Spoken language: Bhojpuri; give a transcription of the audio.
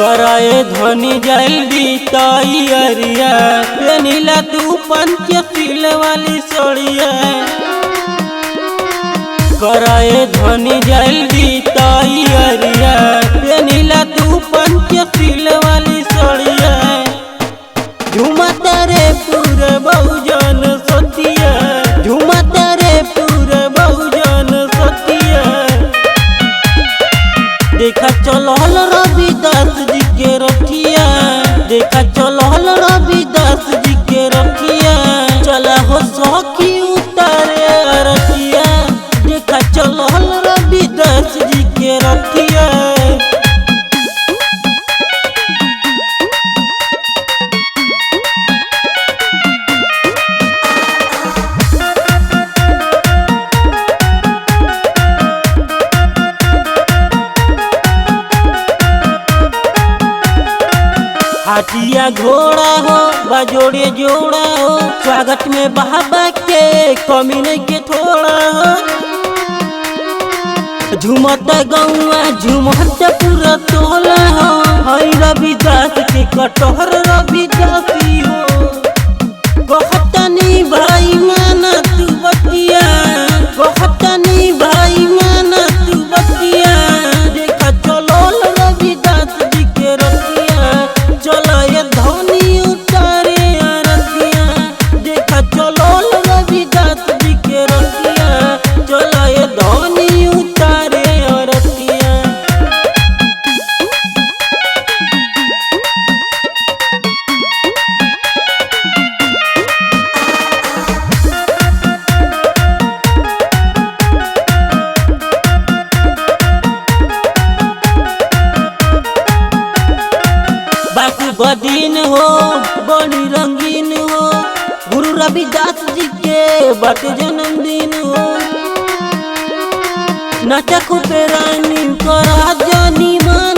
कराए धनी जल्दी तैयारिया नीला तू पंचशील वाली सोड़िया कराए धनी जल्दी तैयारिया नीला तू पंचशील वाली सोड़िया झूमता रे पूरे बहुजन सतिया झूमता रे पूरे बहुजन सतिया देखा चलहल रविदास जी के रखिया देखा चलहल रविदास जी के रखिया चला हो सखी उतारे रखिया देखा चलहल रविदास जी के रखिया हाथिया घोड़ा हो बजोड़े जोड़ा हो स्वागत में बाबा के कमी नहीं के थोड़ा हो झूमता गौआ झूमता पूरा तोला हो हई रविदास के कटहर रविदासी हो कहतनी भाई माना तू बतिया कहतनी भाई माना तू बतिया देखा चलो रविदास जी के रतिया चलो ये धनी उतारे रतिया देखा चलो रविदास जी के रतिया चलो ये धनी उतारे रतिया बदीन हो बड़ी रंगीन हो गुरु रविदास जी के बट जन्मदिन हो नाचा खूबे रानी करा जानी मन